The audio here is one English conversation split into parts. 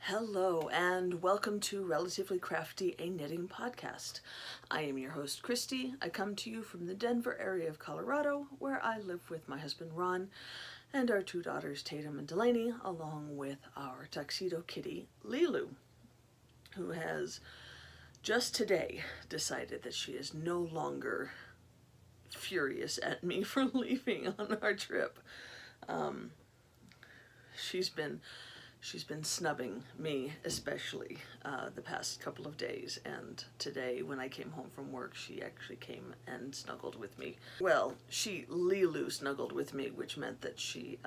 Hello and welcome to Relatively Crafty, a knitting podcast. I am your host, Christy. I come to you from the Denver area of Colorado, where I live with my husband, Ron, and our two daughters, Tatum and Delaney, along with our tuxedo kitty, Lilu, who has just today decided that she is no longer furious at me for leaving on our trip. She's been snubbing me, especially the past couple of days, and today when I came home from work, she actually came and snuggled with me. Well, Lilu snuggled with me, which meant that she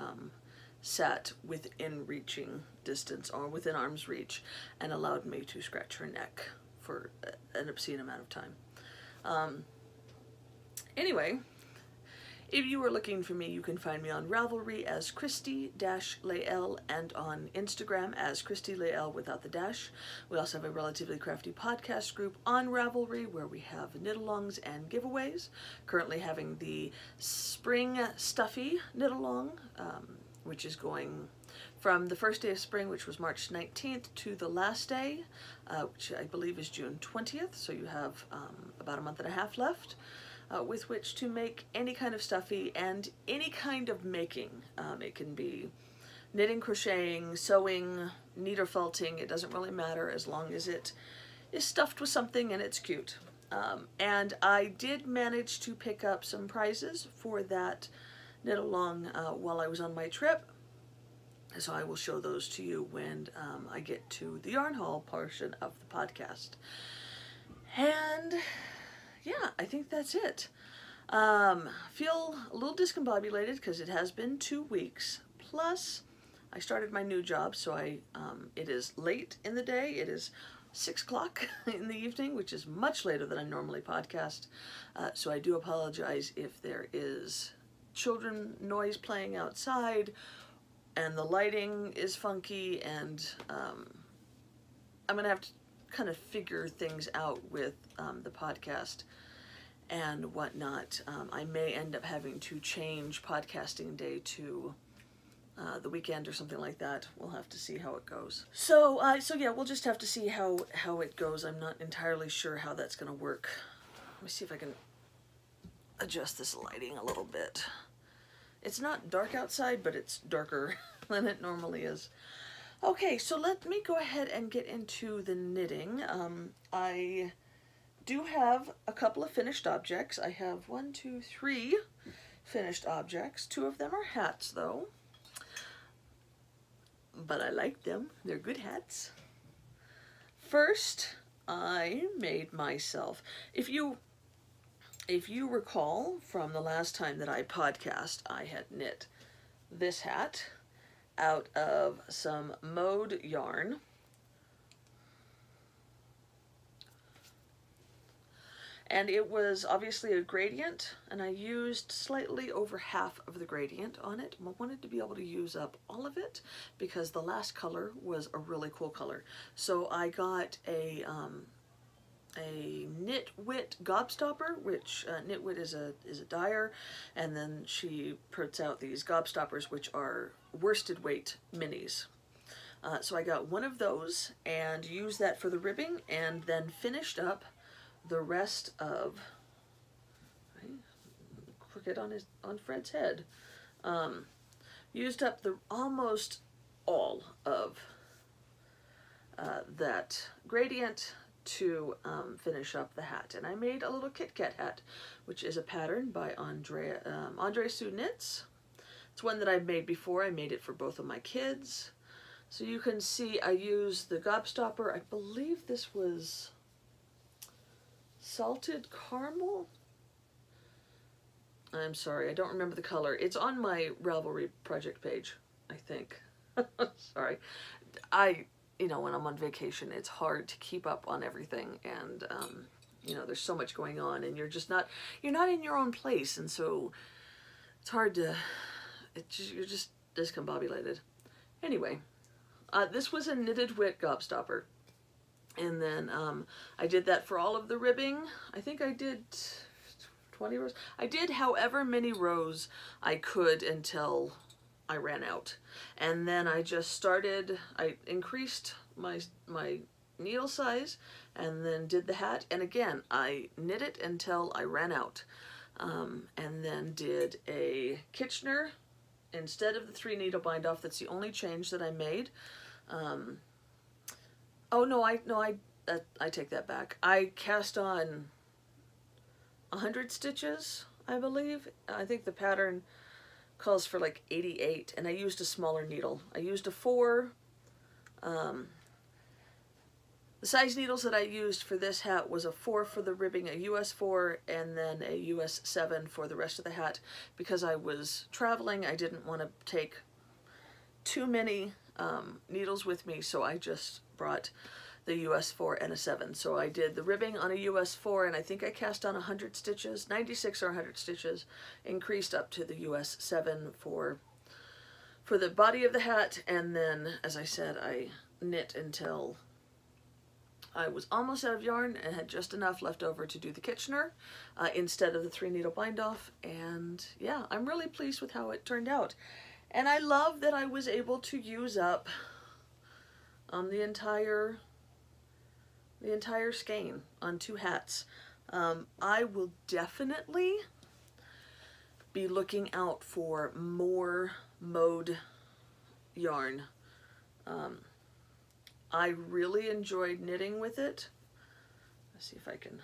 sat within reaching distance, or within arm's reach, and allowed me to scratch her neck for an obscene amount of time. Anyway, if you are looking for me, you can find me on Ravelry as Christy-Lael and on Instagram as Christy-Lael without the dash. We also have a Relatively Crafty podcast group on Ravelry where we have knit-alongs and giveaways. Currently having the Spring Stuffy knit-along, which is going from the first day of spring, which was March 19th, to the last day, which I believe is June 20th. So you have about a month and a half left. With which to make any kind of stuffy and any kind of making. It can be knitting, crocheting, sewing, needle felting, it doesn't really matter as long as it is stuffed with something and it's cute. And I did manage to pick up some prizes for that knit along while I was on my trip. So I will show those to you when I get to the yarn haul portion of the podcast. And yeah, I think that's it. Feel a little discombobulated because it has been 2 weeks. Plus, I started my new job, so it is late in the day. It is 6 o'clock in the evening, which is much later than I normally podcast. So I do apologize if there is children noise playing outside and the lighting is funky, and I'm gonna have to kind of figure things out with the podcast and whatnot. I may end up having to change podcasting day to the weekend or something like that. We'll have to see how it goes. So yeah, we'll just have to see how it goes. I'm not entirely sure how that's gonna work. Let me see if I can adjust this lighting a little bit. It's not dark outside, but it's darker than it normally is. Okay, so let me go ahead and get into the knitting. I do have a couple of finished objects. I have 3 finished objects. 2 of them are hats, though. But I like them. They're good hats. First, I made myself, if you recall from the last time that I podcast, I had knit this hat out of some mode yarn. And it was obviously a gradient, and I used slightly over half of the gradient on it. I wanted to be able to use up all of it because the last color was a really cool color. So I got a Knitwit gobstopper, which Knitwit is a dyer, and then she puts out these gobstoppers, which are worsted weight minis. So I got one of those and used that for the ribbing, and then finished up the rest of crooked on Fred's head. Used up almost all of that gradient to finish up the hat. And I made a little Kit Kat hat, which is a pattern by Andre Sue Knits. It's one that I've made before. I made it for both of my kids. So you can see I used the gobstopper. I believe this was salted caramel. I'm sorry, I don't remember the color. It's on my Ravelry project page, I think. Sorry. When I'm on vacation, it's hard to keep up on everything, and there's so much going on, and you're not in your own place, and so it's hard to, you're just discombobulated. Anyway, this was a knitted wit gobstopper, and then I did that for all of the ribbing. I think I did 20 rows. I did however many rows I could until I ran out. And then I just started, I increased my needle size and then did the hat. And again, I knit it until I ran out. And then did a Kitchener instead of the 3 needle bind off. That's the only change that I made. Oh no, I take that back. I cast on 100 stitches, I believe. I think the pattern calls for like 88, and I used a smaller needle. I used a 4. The size needles that I used for this hat was a 4 for the ribbing, a US 4, and then a US 7 for the rest of the hat. Because I was traveling, I didn't want to take too many needles with me, so I just brought the US 4 and a 7. So I did the ribbing on a US 4, and I think I cast on 100 stitches, 96 or 100 stitches, increased up to the US 7 for the body of the hat, and then, as I said, I knit until I was almost out of yarn and had just enough left over to do the Kitchener instead of the 3 needle bind off. And yeah, I'm really pleased with how it turned out. And I love that I was able to use up the entire skein on 2 hats. I will definitely be looking out for more mode yarn. I really enjoyed knitting with it. Let's see if I can,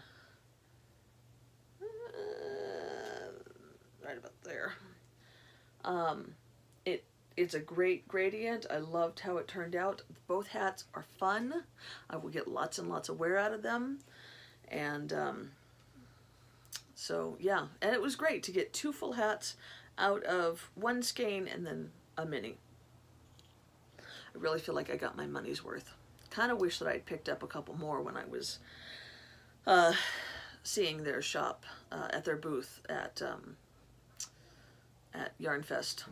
right about there. It's a great gradient. I loved how it turned out. Both hats are fun. I will get lots and lots of wear out of them. And so yeah, and it was great to get 2 full hats out of 1 skein and then a mini. I really feel like I got my money's worth. Kind of wish that I'd picked up a couple more when I was seeing their shop at their booth at Yarn Fest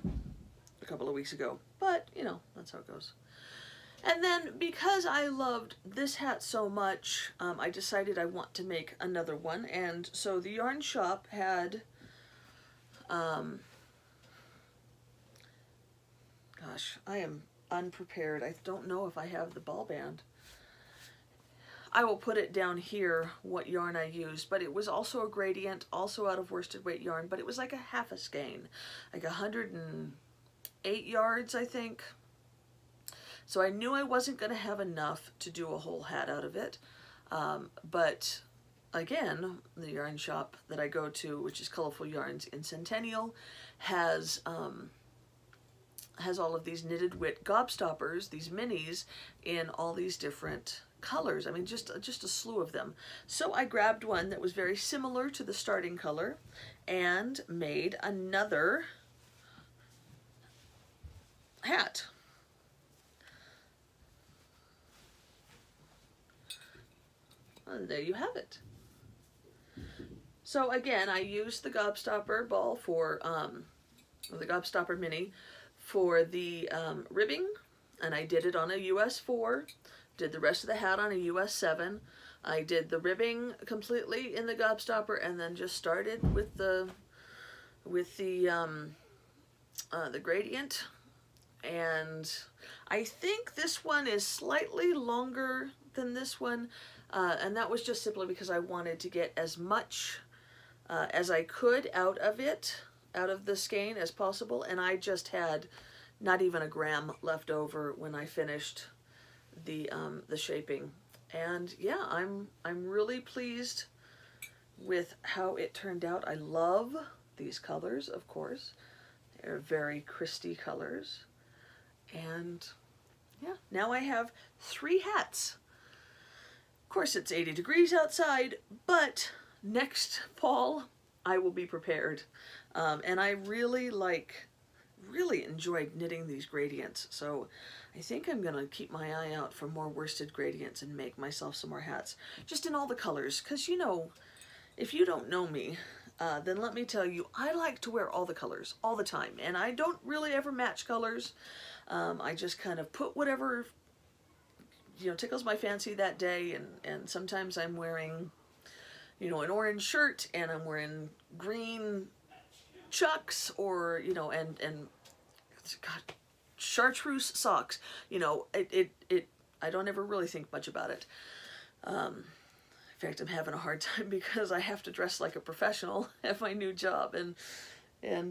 a couple of weeks ago. But, you know, that's how it goes. And then because I loved this hat so much, I decided I want to make another one. And so the yarn shop had, gosh, I am unprepared. I don't know if I have the ball band. I will put it down here what yarn I used, but it was also a gradient, also out of worsted weight yarn, but it was like a half a skein, like 108 yards, I think. So I knew I wasn't going to have enough to do a whole hat out of it, but again, the yarn shop that I go to, which is Colorful Yarns in Centennial, has all of these knitted wit gobstoppers, these minis, in all these different colors. I mean, just a slew of them. So I grabbed one that was very similar to the starting color and made another hat. And there you have it. So again, I used the gobstopper ball for, the gobstopper mini for the ribbing, and I did it on a US 4, did the rest of the hat on a US 7. I did the ribbing completely in the gobstopper and then just started with the gradient. And I think this one is slightly longer than this one, and that was just simply because I wanted to get as much as I could out of it, out of the skein as possible, and I just had not even a gram left over when I finished the shaping. And yeah, I'm really pleased with how it turned out. I love these colors, of course. They're very Christy colors. And yeah, now I have 3 hats. Of course, it's 80 degrees outside, but next fall I will be prepared. And I really enjoyed knitting these gradients. So I think I'm gonna keep my eye out for more worsted gradients and make myself some more hats, just in all the colors. Because, you know, if you don't know me, then let me tell you, I like to wear all the colors all the time, and I don't really ever match colors. I just kind of put whatever, you know, tickles my fancy that day, and sometimes I'm wearing, you know, an orange shirt and I'm wearing green chucks, or, you know, and God, chartreuse socks. You know, I don't ever really think much about it. In fact, I'm having a hard time because I have to dress like a professional at my new job, and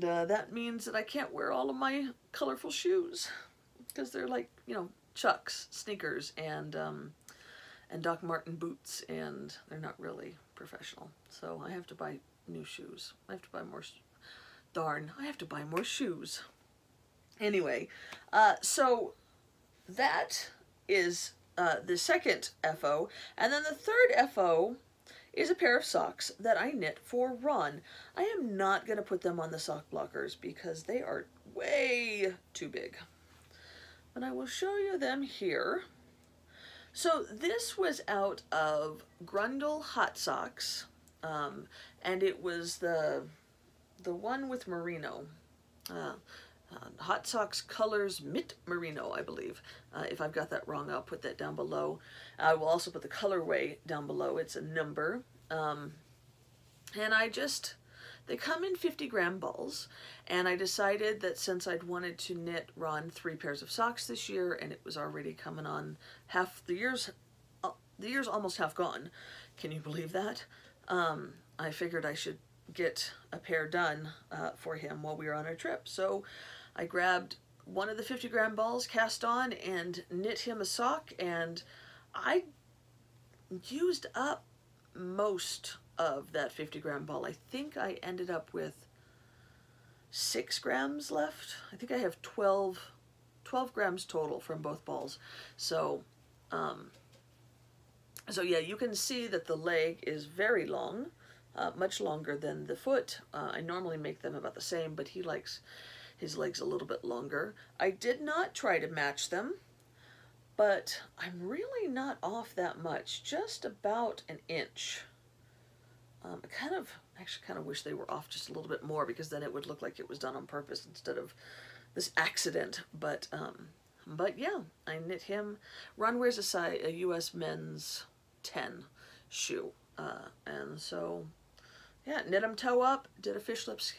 that means that I can't wear all of my colorful shoes because they're like, you know, Chucks, sneakers, and Doc Marten boots, and they're not really professional. So I have to buy new shoes. I have to buy more. Darn, I have to buy more shoes. Anyway, so that is the second FO, and then the third FO is a pair of socks that I knit for Ron. I am not going to put them on the sock blockers because they are way too big. But I will show you them here. So this was out of Grundle Hot Socks, and it was the one with merino. Hot Socks Colors Mint Merino, I believe. If I've got that wrong, I'll put that down below. I will also put the colorway down below. It's a number. And they come in 50-gram balls, and I decided that since I'd wanted to knit Ron 3 pairs of socks this year, and it was already coming on half the year's almost half gone. Can you believe that? I figured I should get a pair done for him while we were on our trip. So I grabbed one of the 50-gram balls, cast on, and knit him a sock, and I used up most of that 50-gram ball. I think I ended up with 6 grams left. I think I have 12 grams total from both balls. So, so yeah, you can see that the leg is very long, much longer than the foot. I normally make them about the same, but he likes his legs a little bit longer. I did not try to match them, but I'm really not off that much, just about an inch. I actually kind of wish they were off just a little bit more, because then it would look like it was done on purpose instead of this accident. But yeah, I knit him. Ron wears a US men's 10 shoe, and so yeah, knit him toe up. Did a fish lips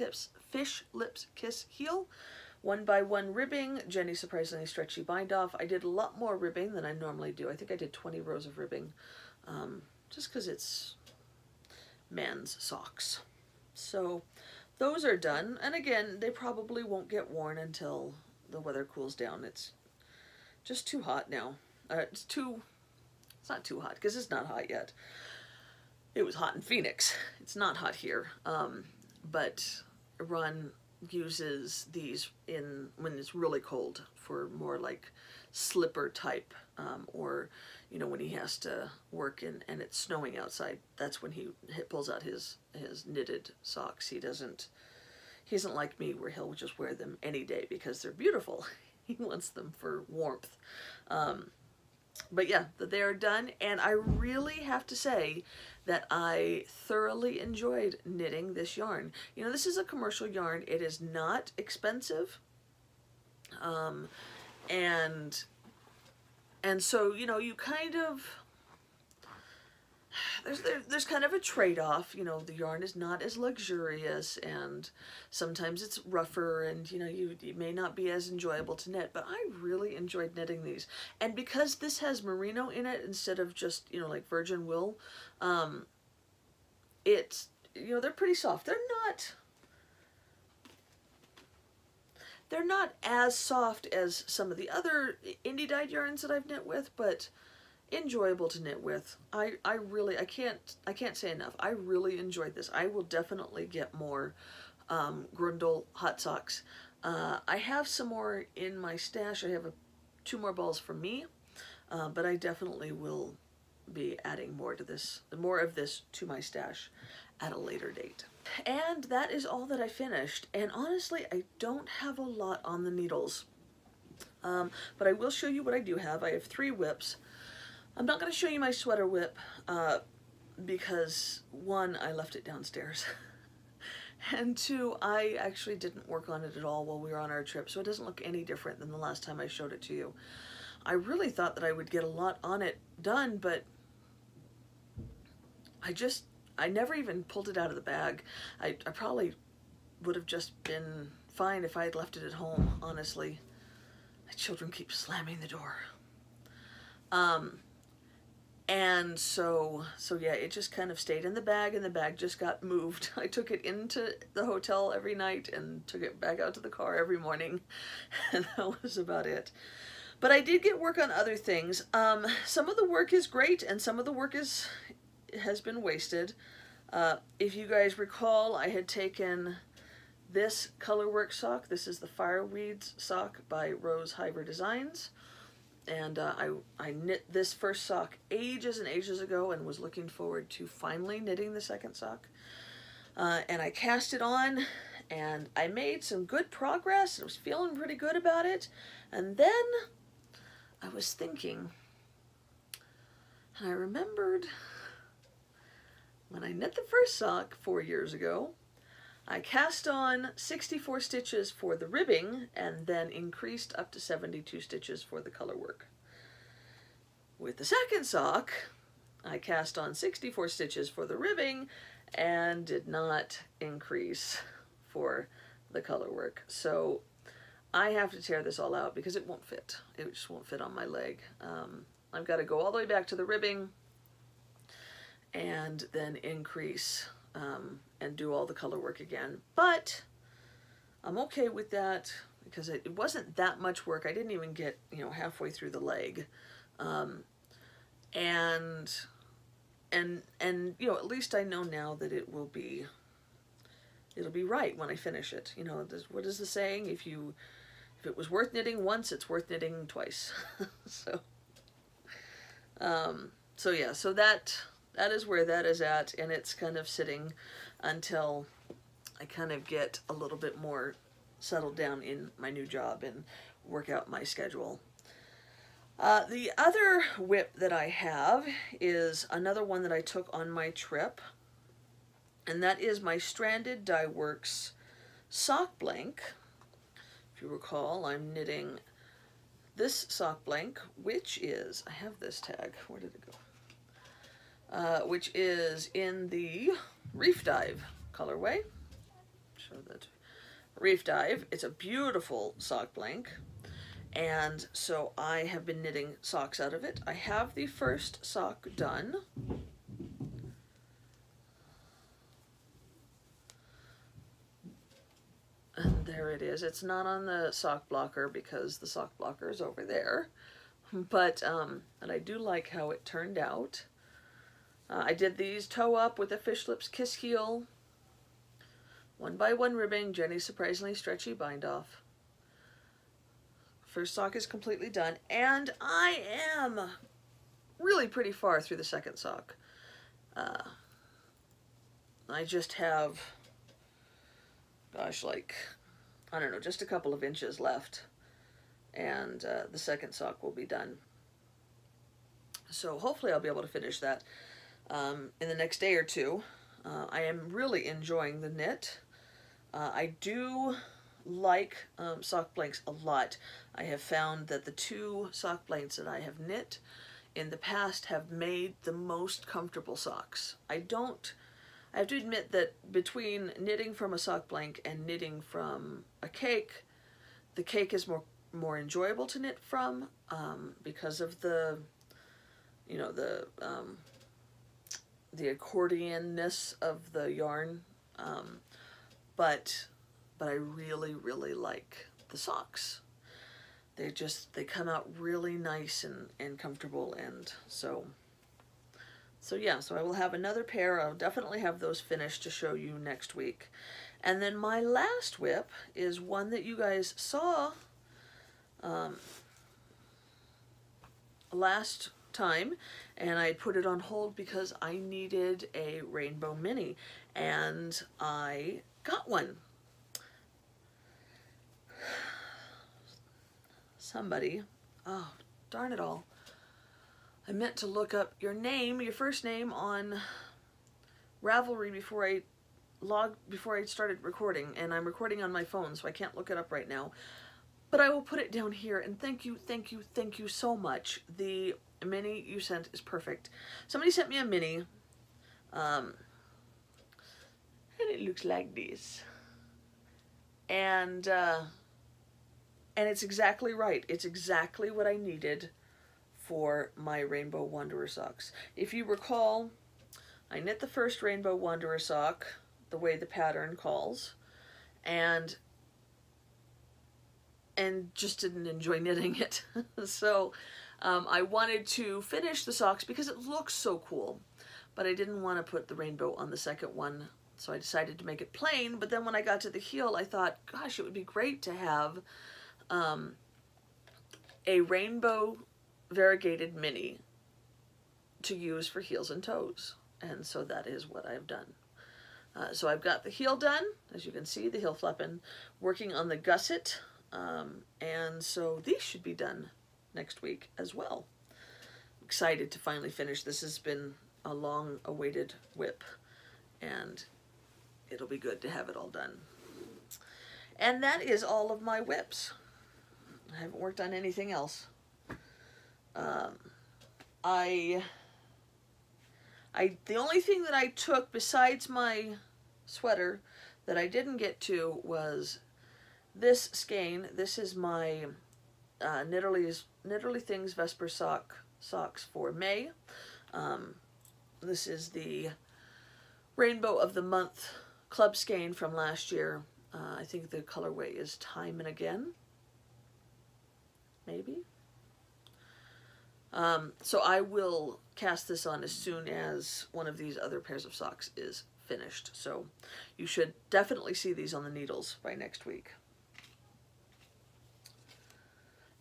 kiss heel. 1x1 ribbing. Jenny surprisingly stretchy bind off. I did a lot more ribbing than I normally do. I think I did 20 rows of ribbing, just because it's men's socks. So those are done, and again, they probably won't get worn until the weather cools down. It's just too hot now. It's not too hot because it's not hot yet. It was hot in Phoenix. It's not hot here. But Ron uses these when it's really cold for more like slipper type, or you know, when he has to work and it's snowing outside. That's when he pulls out his knitted socks. He isn't like me, where he'll just wear them any day because they're beautiful. He wants them for warmth. But yeah, they are done, and I really have to say that I thoroughly enjoyed knitting this yarn. You know, this is a commercial yarn. It is not expensive, and so, you know, you kind of, there's kind of a trade-off. You know, the yarn is not as luxurious, and sometimes it's rougher, and you know, it may not be as enjoyable to knit, but I really enjoyed knitting these. And because this has merino in it instead of just, you know, like virgin wool, it's, you know, they're pretty soft. They're not as soft as some of the other indie dyed yarns that I've knit with, but enjoyable to knit with. I can't say enough. I really enjoyed this. I will definitely get more Grundle Hot Socks. I have some more in my stash. I have 2 more balls for me, but I definitely will be adding more of this to my stash at a later date. And that is all that I finished. And honestly, I don't have a lot on the needles, but I will show you what I do have. I have 3 whips. I'm not going to show you my sweater whip because 1, I left it downstairs, and 2, I actually didn't work on it at all while we were on our trip, so it doesn't look any different than the last time I showed it to you. I really thought that I would get a lot on it done, but I never even pulled it out of the bag. I probably would have just been fine if I had left it at home, honestly. My children keep slamming the door. And so yeah, it just kind of stayed in the bag, and the bag just got moved. I took it into the hotel every night and took it back out to the car every morning, and that was about it. But I did get work on other things. Some of the work is great, and some of the work has been wasted. If you guys recall, I had taken this colorwork sock. This is the Fireweeds sock by Rose Hiver Designs. And I knit this first sock ages and ages ago and was looking forward to finally knitting the second sock. And I cast it on, and I made some good progress. I was feeling pretty good about it. And then I was thinking, and I remembered when I knit the first sock 4 years ago, I cast on 64 stitches for the ribbing and then increased up to 72 stitches for the color work. With the second sock, I cast on 64 stitches for the ribbing and did not increase for the color work. So I have to tear this all out because it won't fit. It just won't fit on my leg. I've got to go all the way back to the ribbing and then increase and do all the color work again. But I'm okay with that because it wasn't that much work. I didn't even get, you know, halfway through the leg. And you know, at least I know now that it'll be right when I finish it. You know, what is the saying? If it was worth knitting once, it's worth knitting twice. So yeah, so that is where that is at, and it's kind of sitting until I kind of get a little bit more settled down in my new job and work out my schedule. The other whip that I have is another one that I took on my trip, and that is my Stranded Dye Works sock blank. If you recall, I'm knitting this sock blank, which is, I have this tag, where did it go? Which is in the Reef Dive colorway. Show that. Reef Dive. It's a beautiful sock blank, and so I have been knitting socks out of it. I have the first sock done. And there it is. It's not on the sock blocker because the sock blocker is over there, but and I do like how it turned out. I did these toe up with a Fish Lips Kiss Heel, 1x1 ribbing, Jenny's surprisingly stretchy bind off. First sock is completely done, and I am really pretty far through the second sock. I just have, gosh, like, I don't know, just a couple of inches left, and the second sock will be done. So hopefully I'll be able to finish that in the next day or two. I am really enjoying the knit. I do like sock blanks a lot. I have found that the 2 sock blanks that I have knit in the past have made the most comfortable socks. I have to admit that between knitting from a sock blank and knitting from a cake, the cake is more enjoyable to knit from because of the, you know, the accordion-ness of the yarn, but I really, really like the socks. They come out really nice and comfortable, and so yeah, so I will have another pair. I'll definitely have those finished to show you next week. And then my last whip is one that you guys saw last time, and I put it on hold because I needed a rainbow mini, and I got one. Somebody, oh darn it all, I meant to look up your first name on Ravelry before I started recording, and I'm recording on my phone, so I can't look it up right now. But I will put it down here, and thank you so much. The mini you sent is perfect. Somebody sent me a mini, and it looks like this. And it's exactly right. It's exactly what I needed for my Rainbow Wanderer socks. If you recall, I knit the first Rainbow Wanderer sock the way the pattern calls, and just didn't enjoy knitting it. So I wanted to finish the socks because it looks so cool, but I didn't want to put the rainbow on the second one, so I decided to make it plain. But then when I got to the heel, I thought, gosh, it would be great to have a rainbow variegated mini to use for heels and toes, and so that is what I've done. So I've got the heel done, as you can see, the heel flapping, working on the gusset, and so these should be done next week as well. Excited to finally finish. This has been a long awaited whip, and it'll be good to have it all done. And that is all of my whips. I haven't worked on anything else. The only thing that I took besides my sweater that I didn't get to was this skein. This is my Knitterly Things Vesper socks for May. This is the Rainbow of the Month club skein from last year. I think the colorway is Time and Again, maybe. So I will cast this on as soon as one of these other pairs of socks is finished. So you should definitely see these on the needles by next week.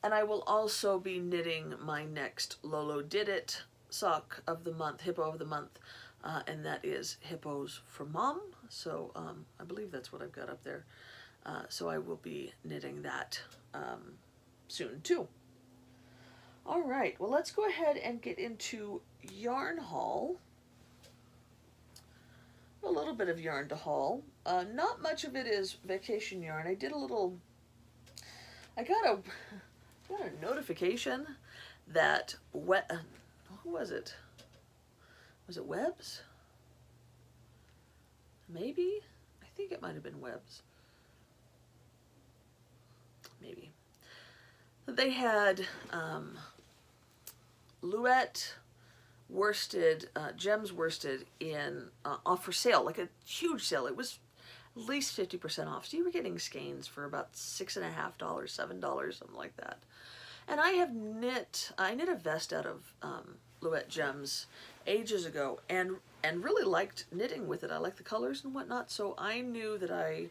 And I will also be knitting my next Lolo Did It sock of the month, Hippo of the month, and that is Hippos for Mom. So I believe that's what I've got up there. So I will be knitting that soon too. All right, well, let's go ahead and get into yarn haul. A little bit of yarn to haul. Not much of it is vacation yarn. I did a little, I got a notification that, who was it? Was it Webs? Maybe? I think it might have been Webs. Maybe. They had Luette worsted, gems worsted in off for sale, like a huge sale. It was at least 50% off. So you were getting skeins for about $6.50, $7, something like that. And I knit a vest out of Luette gems ages ago, and really liked knitting with it. I like the colors and whatnot, so I knew that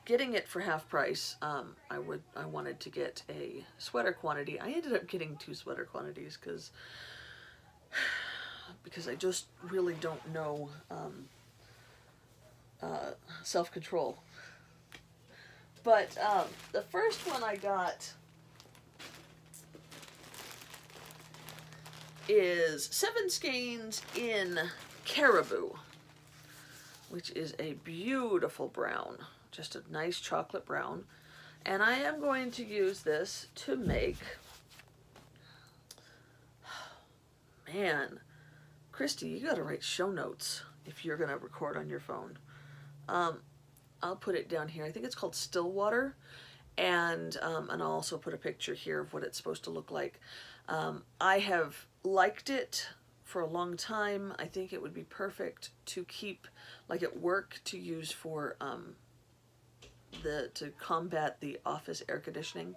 getting it for half price, I wanted to get a sweater quantity. I ended up getting 2 sweater quantities because I just really don't know self-control. But the first one I got is 7 skeins in Caribou, which is a beautiful brown. Just a nice chocolate brown. And I am going to use this to make, man, Christy, you gotta write show notes if you're gonna record on your phone. I'll put it down here. I think it's called Stillwater, and I'll also put a picture here of what it's supposed to look like. I have liked it for a long time. I think it would be perfect to keep, like at work, to use for to combat the office air conditioning,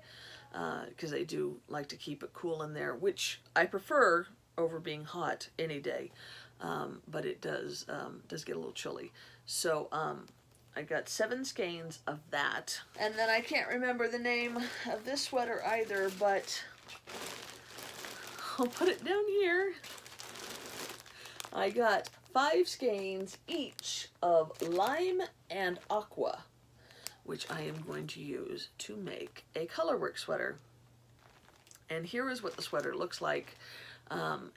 because I do like to keep it cool in there, which I prefer over being hot any day, but it does get a little chilly. So I got 7 skeins of that, and then I can't remember the name of this sweater either, but I'll put it down here. I got 5 skeins each of Lime and Aqua, which I am going to use to make a colorwork sweater. And here is what the sweater looks like.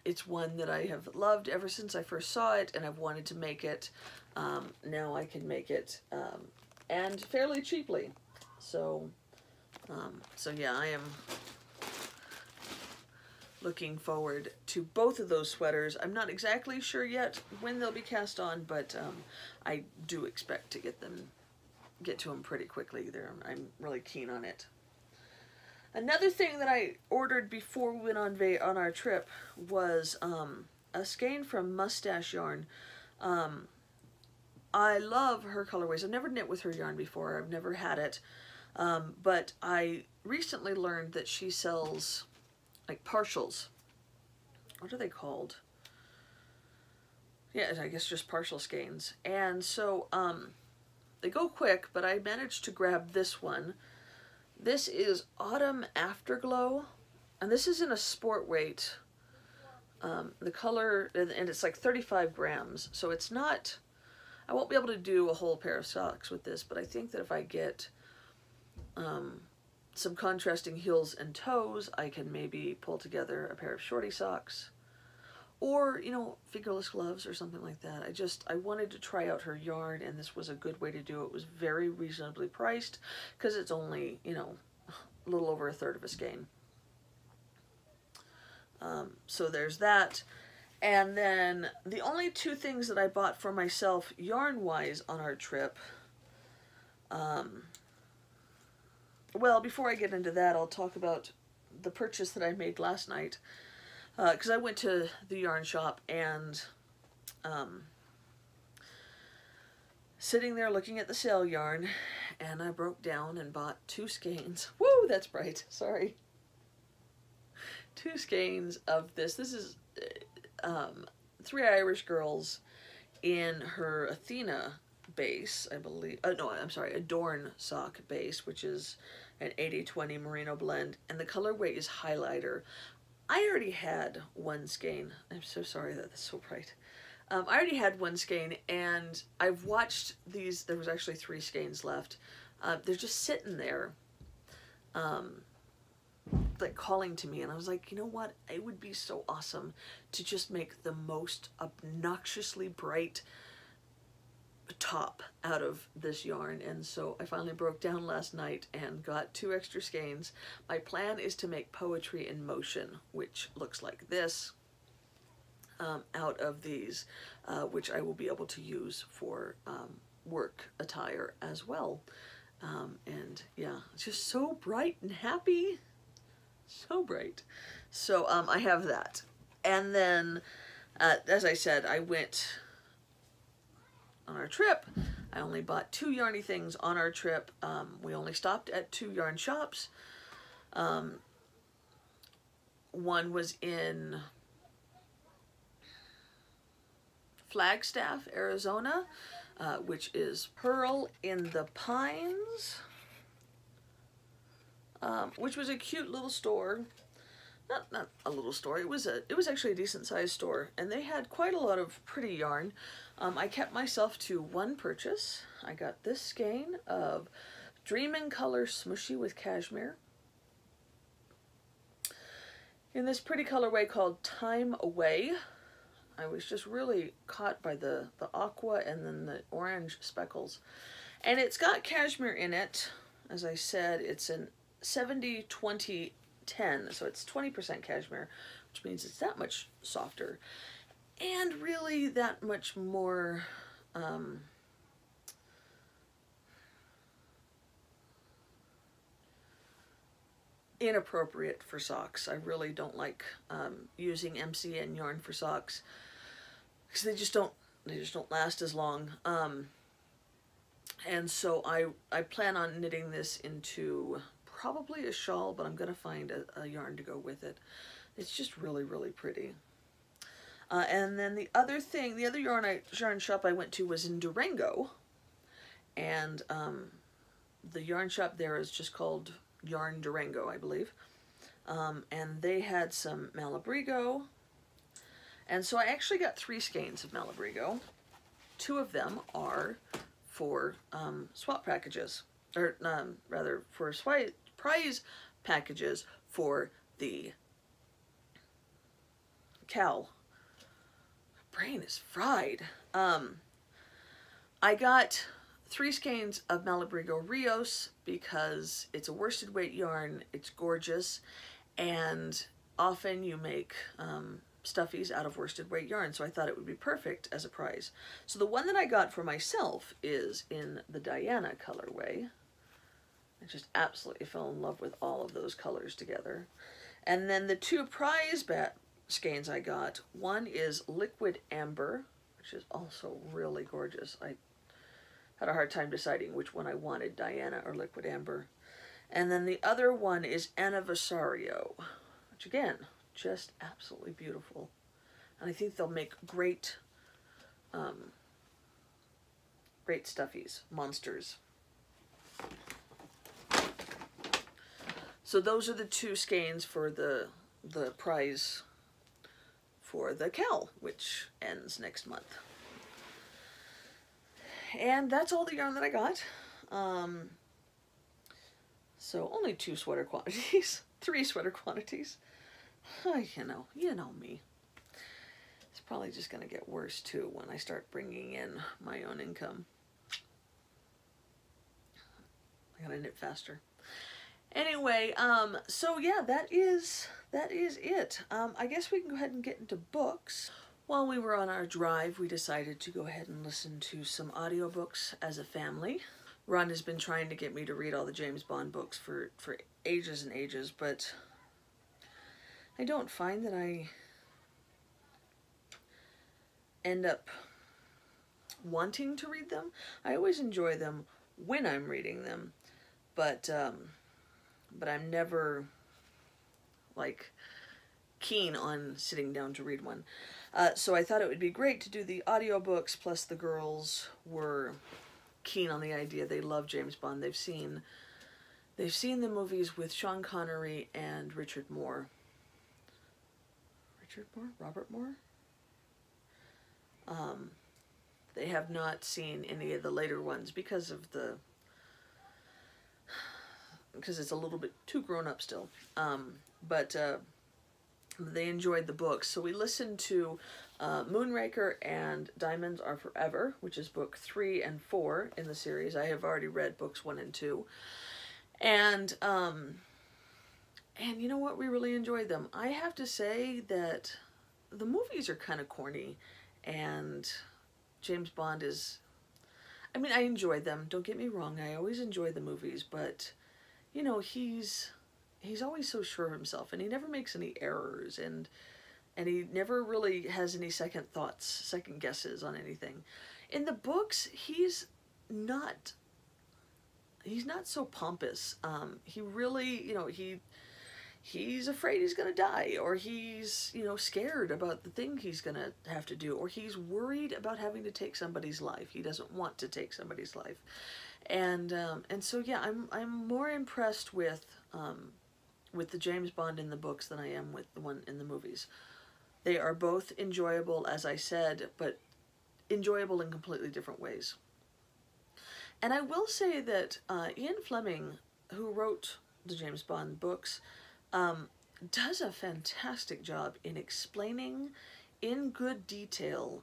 It's one that I have loved ever since I first saw it, and I've wanted to make it. Now I can make it, and fairly cheaply. So yeah, I am looking forward to both of those sweaters. I'm not exactly sure yet when they'll be cast on, but I do expect to get them get to them pretty quickly. I'm really keen on it. Another thing that I ordered before we went on our trip was a skein from Mustache Yarn. I love her colorways. I've never knit with her yarn before. I've never had it. But I recently learned that she sells like partials. What are they called? Yeah, I guess just partial skeins. And so they go quick, but I managed to grab this one. This is Autumn Afterglow, and this is in a sport weight. The color, and it's like 35 grams, so it's not, I won't be able to do a whole pair of socks with this, but I think that if I get some contrasting heels and toes, I can maybe pull together a pair of shorty socks. Or, you know, fingerless gloves or something like that. I wanted to try out her yarn, and this was a good way to do it. It was very reasonably priced, because it's only, you know, a little over a third of a skein. So there's that. And then the only two things that I bought for myself yarn-wise on our trip, well, before I get into that, I'll talk about the purchase that I made last night. Because I went to the yarn shop and sitting there looking at the sale yarn, and I broke down and bought 2 skeins. Woo, that's bright. Sorry. 2 skeins of this. This is 3 Irish girls in her Athena base, I believe. No, I'm sorry, Adorn sock base, which is an 80-20 merino blend, and the colorway is highlighter. I already had 1 skein. I'm so sorry that that's so bright. I already had 1 skein, and I've watched these. There was actually 3 skeins left. They're just sitting there, like calling to me, and I was like, you know what? It would be so awesome to just make the most obnoxiously bright top out of this yarn. And so I finally broke down last night and got 2 extra skeins. My plan is to make Poetry in Motion, which looks like this, out of these, which I will be able to use for work attire as well. And yeah, it's just so bright and happy, so bright. So I have that. And then as I said, I went on our trip. I only bought 2 yarny things on our trip. We only stopped at 2 yarn shops. One was in Flagstaff, Arizona, which is Pearl in the Pines, which was a cute little store. Not a little store. It was actually a decent sized store, and they had quite a lot of pretty yarn. I kept myself to 1 purchase. I got this skein of Dream in Color Smushy with Cashmere in this pretty colorway called Time Away. I was just really caught by the aqua and then the orange speckles. And it's got cashmere in it. As I said, it's an 70-20-10, so it's 20% cashmere, which means it's that much softer. And really that much more inappropriate for socks. I really don't like using MCN yarn for socks because they just don't last as long. And so I plan on knitting this into probably a shawl, but I'm gonna find a yarn to go with it. It's just really, really pretty. And then the other yarn shop I went to was in Durango, and the yarn shop there is just called Yarn Durango, I believe. And they had some Malabrigo, and so I actually got 3 skeins of Malabrigo. 2 of them are for swap packages, or rather for prize packages for the cowl. Brain is fried. I got 3 skeins of Malabrigo Rios because it's a worsted weight yarn, it's gorgeous, and often you make stuffies out of worsted weight yarn, so I thought it would be perfect as a prize. So the one that I got for myself is in the Diana colorway. I just absolutely fell in love with all of those colors together. And then the two prize skeins I got, one is Liquid Amber, which is also really gorgeous. I had a hard time deciding which one I wanted, Diana or Liquid Amber. And then the other one is Anniversario, which again, just absolutely beautiful. And I think they'll make great, great stuffies, monsters. So those are the two skeins for the prize for the cowl, which ends next month. And that's all the yarn that I got. So only 2 sweater quantities, 3 sweater quantities. You know me. It's probably just going to get worse too when I start bringing in my own income. I gotta knit faster. Anyway, so yeah, that is it. I guess we can go ahead and get into books. While we were on our drive, we decided to go ahead and listen to some audiobooks as a family. Ron has been trying to get me to read all the James Bond books for ages and ages, but I don't find that I end up wanting to read them. I always enjoy them when I'm reading them, but I'm never like keen on sitting down to read one. So I thought it would be great to do the audiobooks, plus the girls were keen on the idea. They love James Bond. They've seen the movies with Sean Connery and Richard Moore. Robert Moore? They have not seen any of the later ones because it's a little bit too grown up still. But they enjoyed the books. So we listened to Moonraker and Diamonds Are Forever, which is book 3 and 4 in the series. I have already read books 1 and 2. And you know what? We really enjoyed them. I have to say that the movies are kind of corny, and James Bond is, I mean, I enjoy them. Don't get me wrong. I always enjoy the movies, but you know, he's always so sure of himself, and he never makes any errors, and he never really has any second thoughts, second guesses on anything. In the books, he's not so pompous. He really, you know, he's afraid he's going to die, or he's, you know, scared about the thing he's going to have to do, or he's worried about having to take somebody's life. He doesn't want to take somebody's life. And so yeah, I'm more impressed with the James Bond in the books than I am with the one in the movies. They are both enjoyable, as I said, but enjoyable in completely different ways. And I will say that Ian Fleming, who wrote the James Bond books, does a fantastic job in explaining in good detail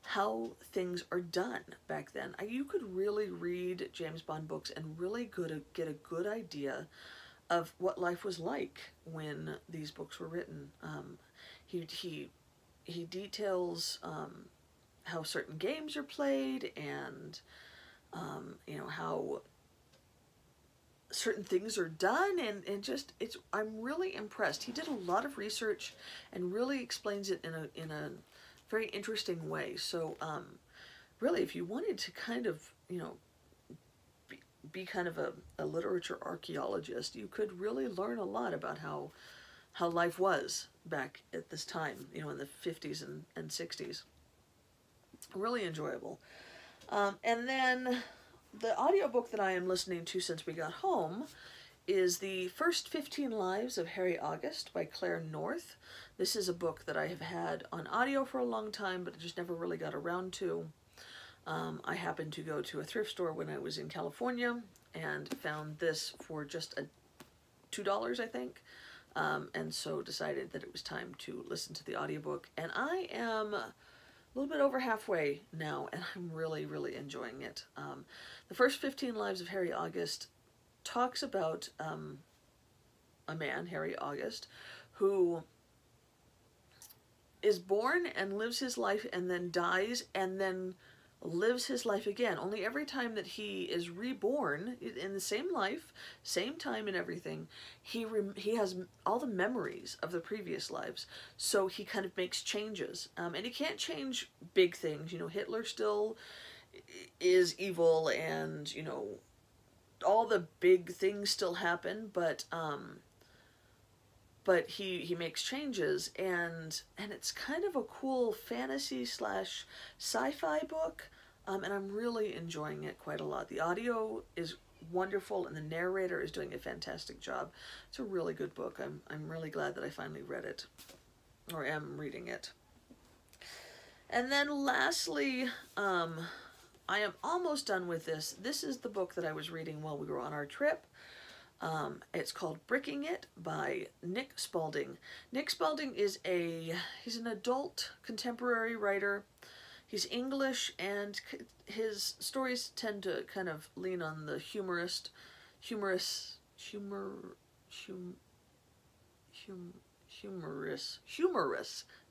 how things are done back then. You could really read James Bond books and really get a good idea of what life was like when these books were written. He details how certain games are played, and you know, how certain things are done, and just I'm really impressed. He did a lot of research and really explains it in a very interesting way. So really, if you wanted to kind of, you know, be kind of a literature archaeologist, you could really learn a lot about how life was back at this time, you know, in the 50s and 60s. Really enjoyable. And then the audiobook that I am listening to since we got home is The First 15 Lives of Harry August by Claire North. This is a book that I have had on audio for a long time, but I just never really got around to. I happened to go to a thrift store when I was in California and found this for just $2, I think. And so decided that it was time to listen to the audiobook. And I am a little bit over halfway now, and I'm really, really enjoying it. The First 15 Lives of Harry August talks about a man, Harry August, who is born and lives his life and then dies and then lives his life again. Only every time that he is reborn in the same life, same time and everything, he has all the memories of the previous lives. So he kind of makes changes, and he can't change big things. You know, Hitler still is evil, and you know, all the big things still happen, but he makes changes, and it's kind of a cool fantasy slash sci-fi book, and I'm really enjoying it quite a lot. The audio is wonderful, and the narrator is doing a fantastic job. It's a really good book. I'm really glad that I finally read it, or am reading it. And then lastly, I am almost done with this. This is the book that I was reading while we were on our trip. It's called Bricking It by Nick Spalding. Nick Spalding is he's an adult contemporary writer. He's English, and his stories tend to kind of lean on the humorous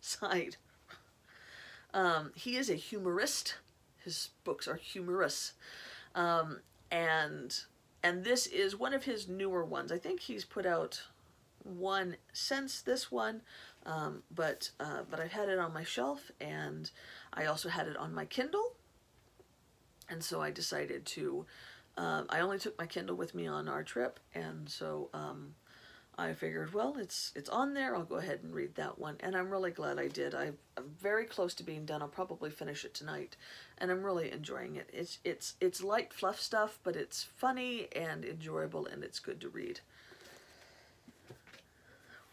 side. He is a humorist. His books are humorous. And this is one of his newer ones. I think he's put out one since this one, but I've had it on my shelf, and I also had it on my Kindle. And so I decided to, I only took my Kindle with me on our trip, and so I figured, well, it's on there, I'll go ahead and read that one. And I'm really glad I did. I'm very close to being done. I'll probably finish it tonight, and I'm really enjoying it. It's light fluff stuff, but it's funny and enjoyable, and it's good to read.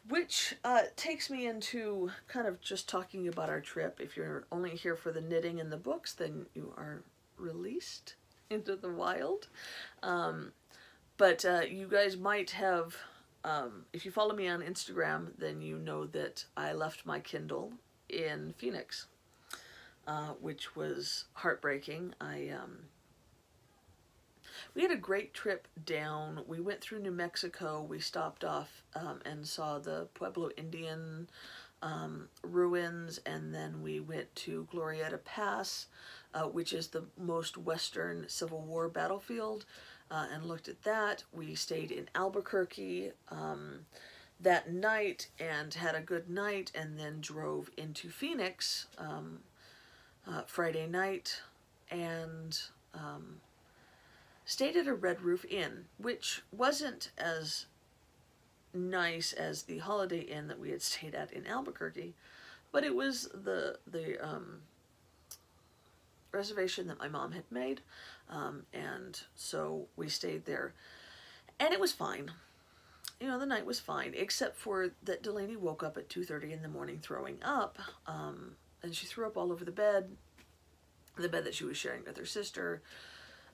Which takes me into kind of just talking about our trip. If you're only here for the knitting and the books, then you are released into the wild. But you guys might have, if you follow me on Instagram, then you know that I left my Kindle in Phoenix, which was heartbreaking. We had a great trip down. We went through New Mexico. We stopped off and saw the Pueblo Indian ruins, and then we went to Glorieta Pass, which is the most western Civil War battlefield, and looked at that. We stayed in Albuquerque that night and had a good night, and then drove into Phoenix Friday night, and stayed at a Red Roof Inn, which wasn't as nice as the Holiday Inn that we had stayed at in Albuquerque, but it was the reservation that my mom had made, and so we stayed there, and it was fine. You know, the night was fine, except for that Delaney woke up at 2:30 in the morning throwing up, and she threw up all over the bed that she was sharing with her sister.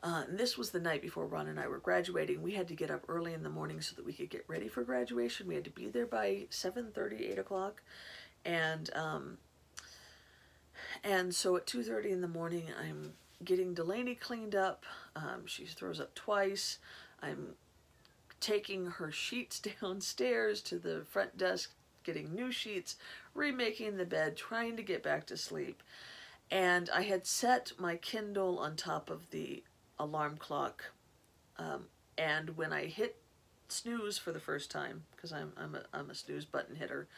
And this was the night before Ron and I were graduating. We had to get up early in the morning so that we could get ready for graduation. We had to be there by 7:30, 8 o'clock. And so at 2:30 in the morning, I'm getting Delaney cleaned up. She throws up twice. I'm taking her sheets downstairs to the front desk, getting new sheets, remaking the bed, trying to get back to sleep. And I had set my Kindle on top of the alarm clock, and when I hit snooze for the first time, because I'm a snooze button hitter,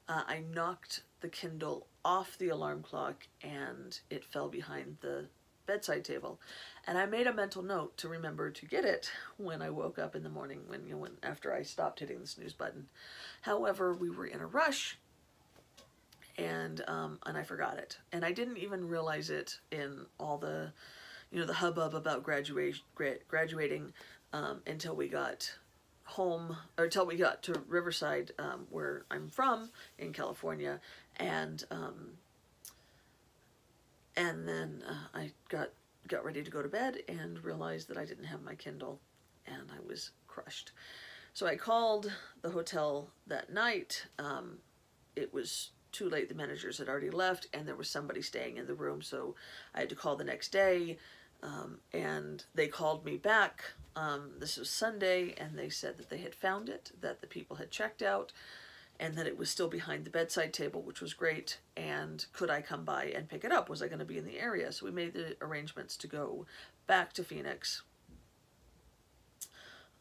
I knocked the Kindle off the alarm clock, and it fell behind the bedside table. And I made a mental note to remember to get it when I woke up in the morning, when after I stopped hitting the snooze button. However, we were in a rush, and I forgot it, and I didn't even realize it in all the, the hubbub about graduating until we got home, or until we got to Riverside, where I'm from in California, and then I got ready to go to bed and realized that I didn't have my Kindle, and I was crushed. So I called the hotel that night. It was too late. The managers had already left, and there was somebody staying in the room, so I had to call the next day, and they called me back. This was Sunday, and they said that they had found it, that the people had checked out, and that it was still behind the bedside table, which was great. And could I come by and pick it up? Was I going to be in the area? So we made the arrangements to go back to Phoenix,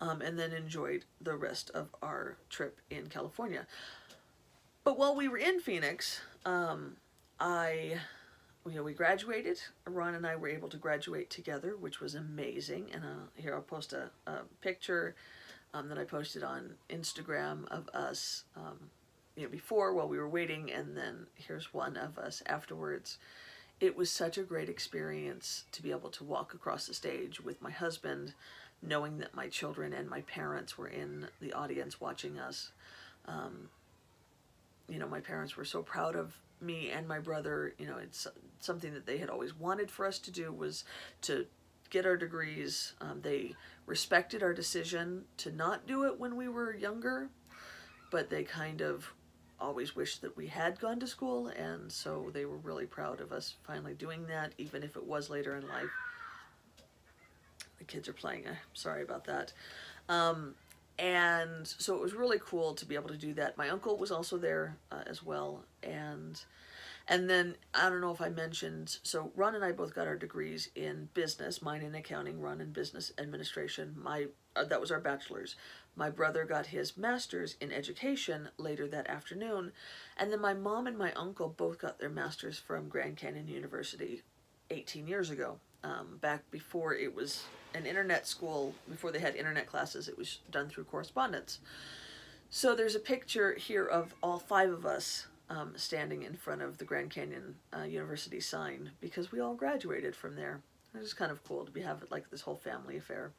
and then enjoyed the rest of our trip in California. But while we were in Phoenix, we graduated. Ron and I were able to graduate together, which was amazing. And here I'll post a picture that I posted on Instagram of us before while we were waiting, and then here's one of us afterwards. It was such a great experience to be able to walk across the stage with my husband, knowing that my children and my parents were in the audience watching us. My parents were so proud of me and my brother. It's something that they had always wanted for us to do, was to get our degrees. They respected our decision to not do it when we were younger, but they kind of always wished that we had gone to school, and so they were really proud of us finally doing that, even if it was later in life. The kids are playing. I'm sorry about that. And so it was really cool to be able to do that. My uncle was also there as well. And then, I don't know if I mentioned, so Ron and I both got our degrees in business, mine in accounting, Ron in business administration. That was our bachelor's. My brother got his master's in education later that afternoon. And then my mom and my uncle both got their master's from Grand Canyon University 18 years ago. Back before it was an internet school, before they had internet classes, it was done through correspondence. So there's a picture here of all 5 of us standing in front of the Grand Canyon University sign, because we all graduated from there. It was kind of cool to have it like this whole family affair.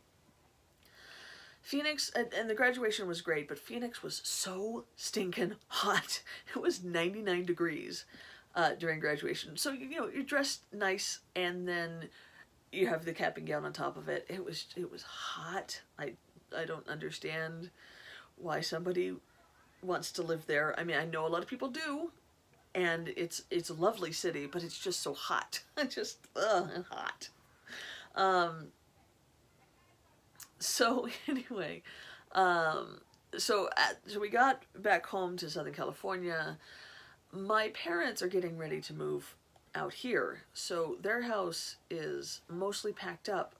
Phoenix, and the graduation was great, but Phoenix was so stinking hot. It was 99 degrees during graduation. So, you're dressed nice, and then you have the cap and gown on top of it. It was hot. I don't understand why somebody wants to live there. I mean, I know a lot of people do, and it's a lovely city, but it's just so hot. Just hot. So anyway, so we got back home to Southern California. My parents are getting ready to move out here, so their house is mostly packed up.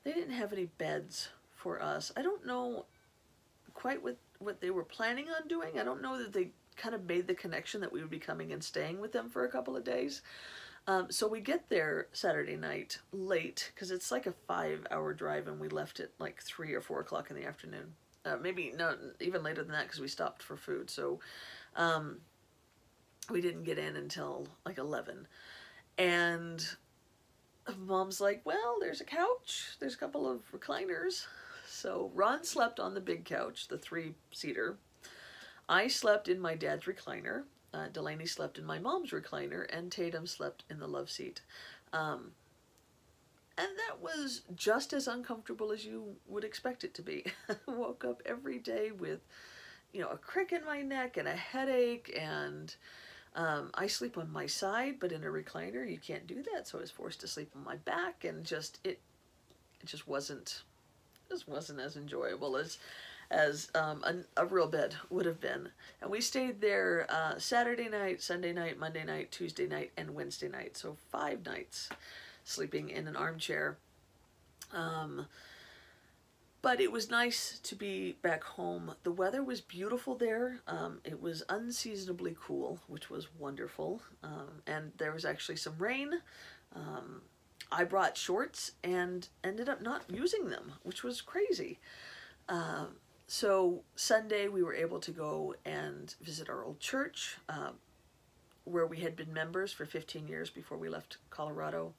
They didn't have any beds for us. I don't know quite what they were planning on doing. I don't know that they kind of made the connection that we would be coming and staying with them for a couple of days. So we get there Saturday night late, because it's like a 5-hour drive, and we left at like 3 or 4 o'clock in the afternoon. Maybe not even later than that, because we stopped for food. So we didn't get in until like 11. And Mom's like, well, there's a couch, there's a couple of recliners. So Ron slept on the big couch, the 3-seater. I slept in my dad's recliner. Delaney slept in my mom's recliner, and Tatum slept in the love seat. And that was just as uncomfortable as you would expect it to be. I woke up every day with, a crick in my neck and a headache, and I sleep on my side, but in a recliner you can't do that, so I was forced to sleep on my back, and it just wasn't as enjoyable as a real bed would have been. And we stayed there Saturday night, Sunday night, Monday night, Tuesday night, and Wednesday night. So 5 nights sleeping in an armchair. But it was nice to be back home. The weather was beautiful there. It was unseasonably cool, which was wonderful. And there was actually some rain. I brought shorts and ended up not using them, which was crazy. So Sunday we were able to go and visit our old church, where we had been members for 15 years before we left Colorado,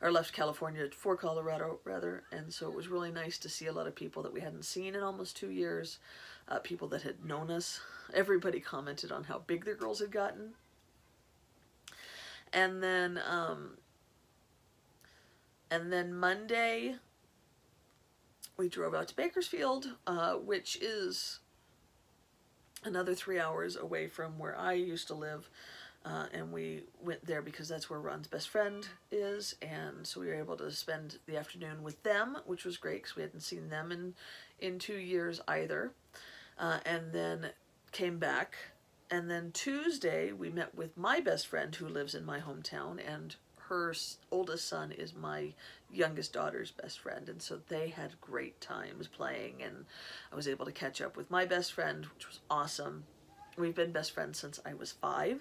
or left California for Colorado rather. And so it was really nice to see a lot of people that we hadn't seen in almost 2 years, people that had known us. Everybody commented on how big their girls had gotten. And then Monday, we drove out to Bakersfield, which is another 3 hours away from where I used to live. And we went there because that's where Ron's best friend is. And so we were able to spend the afternoon with them, which was great because we hadn't seen them in 2 years either. And then came back, and then Tuesday we met with my best friend who lives in my hometown, and her oldest son is my youngest daughter's best friend, and so they had great times playing, and I was able to catch up with my best friend, which was awesome. We've been best friends since I was 5,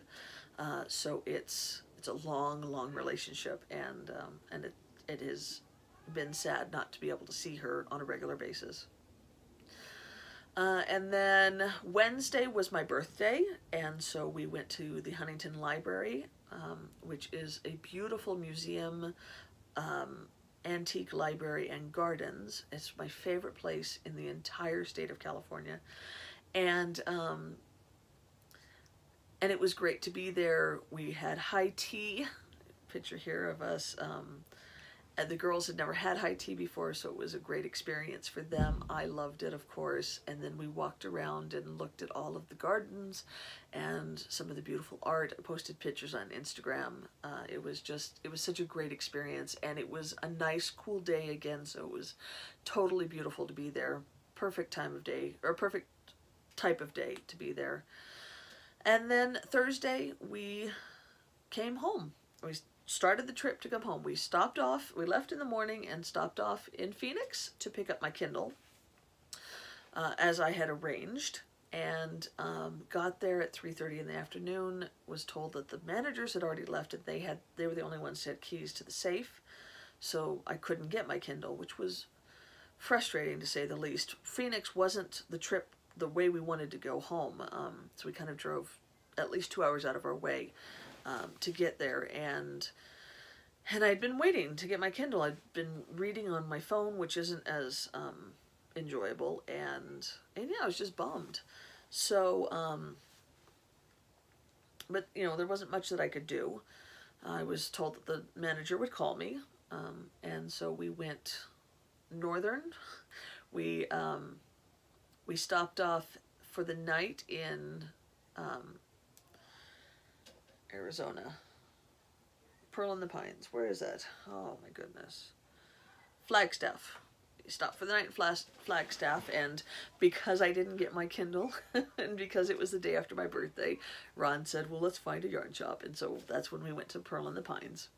so it's a long relationship, and it has been sad not to be able to see her on a regular basis. And then Wednesday was my birthday, and so we went to the Huntington Library, which is a beautiful museum, antique library and gardens. It's my favorite place in the entire state of California, and it was great to be there. We had high tea. Picture here of us. And the girls had never had high tea before, so it was a great experience for them. I loved it, of course. And then we walked around and looked at all of the gardens and some of the beautiful art. I posted pictures on Instagram. It was such a great experience, and it was a nice, cool day again, so it was totally beautiful to be there. Perfect time of day, or perfect type of day to be there. And then Thursday, we came home. We started the trip to come home. We left in the morning and stopped off in Phoenix to pick up my Kindle, as I had arranged, and got there at 3:30 in the afternoon, was told that the managers had already left, and they were the only ones who had keys to the safe, so I couldn't get my Kindle, which was frustrating to say the least. Phoenix wasn't the trip the way we wanted to go home, so we kind of drove at least 2 hours out of our way to get there, and I'd been waiting to get my Kindle. I'd been reading on my phone, which isn't as enjoyable, and yeah, I was just bummed. So, but you know, there wasn't much that I could do. I was told that the manager would call me, and so we went northern. We stopped off for the night in Arizona. Pearl in the Pines. Where is that? Oh my goodness. Flagstaff. We stopped for the night in Flagstaff, and because I didn't get my Kindle and because it was the day after my birthday, Ron said, well, let's find a yarn shop, and so that's when we went to Pearl in the Pines.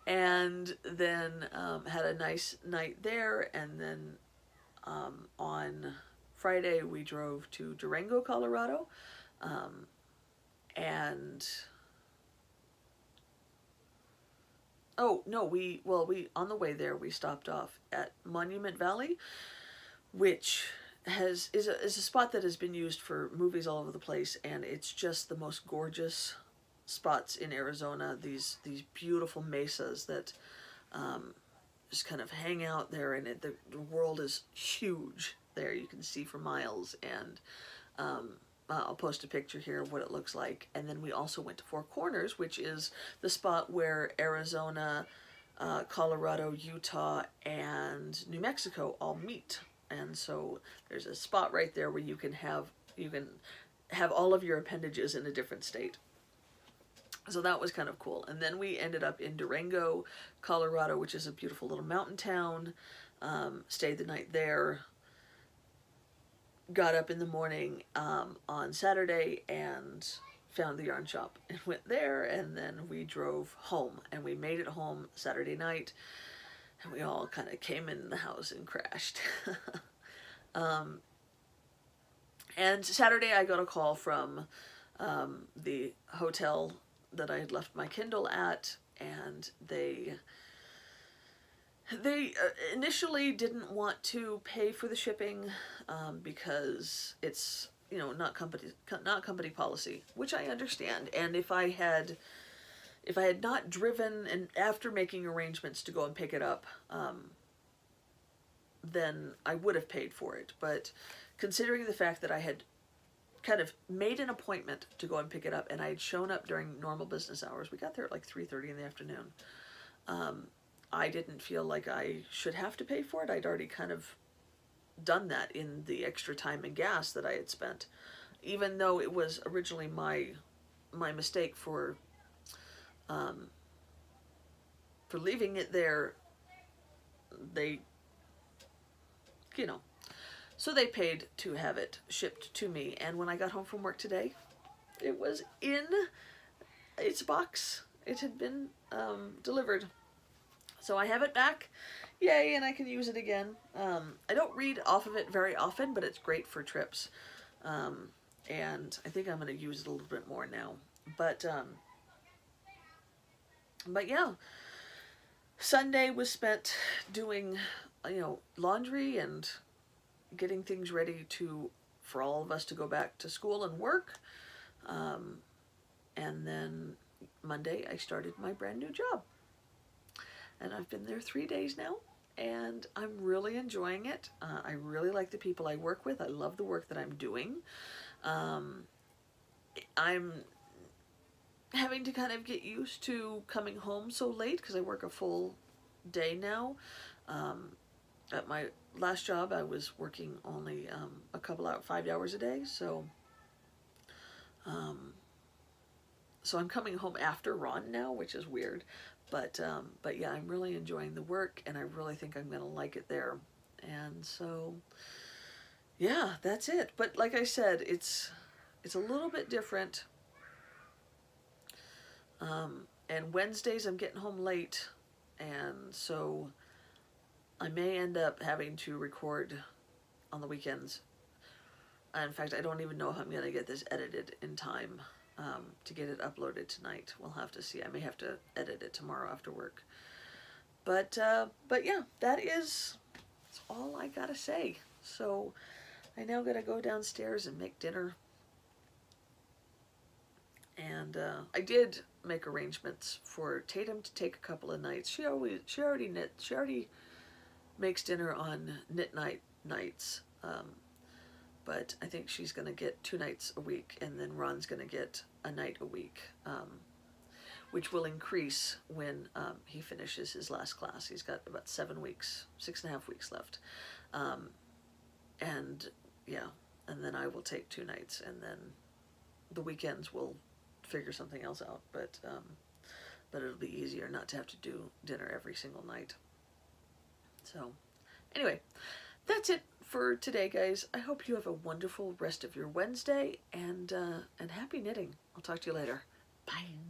And then had a nice night there, and then on Friday we drove to Durango, Colorado, and oh no, we on the way there we stopped off at Monument Valley, which is a spot that has been used for movies all over the place, and it's just the most gorgeous spots in Arizona. These beautiful mesas that just kind of hang out there, and the world is huge there. You can see for miles, and I'll post a picture here of what it looks like. And then we also went to Four Corners, which is the spot where Arizona, Colorado, Utah, and New Mexico all meet. And so there's a spot right there where you can have all of your appendages in a different state. So that was kind of cool. And then we ended up in Durango, Colorado, which is a beautiful little mountain town. Stayed the night there. Got up in the morning on Saturday and found the yarn shop and went there, and then we drove home, and we made it home Saturday night, and we all kind of came in the house and crashed. And Saturday I got a call from the hotel that I had left my Kindle at, and they initially didn't want to pay for the shipping because it's, you know, not company policy, which I understand. And if I had not driven and after making arrangements to go and pick it up, then I would have paid for it. But considering the fact that I had kind of made an appointment to go and pick it up, and I had shown up during normal business hours, we got there at like 3:30 in the afternoon. I didn't feel like I should have to pay for it. I'd already kind of done that in the extra time and gas that I had spent, even though it was originally my mistake for leaving it there. They, you know, So they paid to have it shipped to me, and when I got home from work today, it was in its box. It had been delivered. So I have it back. Yay, and I can use it again. I don't read off of it very often, but it's great for trips. And I think I'm going to use it a little bit more now. But yeah, Sunday was spent doing, laundry and getting things ready for all of us to go back to school and work. And then Monday I started my brand new job. And I've been there 3 days now, and I'm really enjoying it. I really like the people I work with. I love the work that I'm doing. I'm having to kind of get used to coming home so late because I work a full day now. At my last job, I was working only 5 hours a day, so I'm coming home after Ron now, which is weird. But yeah, I'm really enjoying the work, and I really think I'm going to like it there. And so, yeah, that's it. But like I said, it's a little bit different. And Wednesdays I'm getting home late, and so I may end up having to record on the weekends. In fact, I don't even know if I'm going to get this edited in time to get it uploaded tonight. We'll have to see. I may have to edit it tomorrow after work. But yeah, that's all I gotta say. So I now gotta go downstairs and make dinner. And I did make arrangements for Tatum to take a couple of nights. She already makes dinner on knit night nights. But I think she's going to get 2 nights a week, and then Ron's going to get a night a week, which will increase when he finishes his last class. He's got about 7 weeks, 6.5 weeks left. And yeah, and then I will take 2 nights, and then the weekends we'll figure something else out. But it'll be easier not to have to do dinner every single night. So anyway, that's it for today, guys. I hope you have a wonderful rest of your Wednesday, and happy knitting. I'll talk to you later. Bye.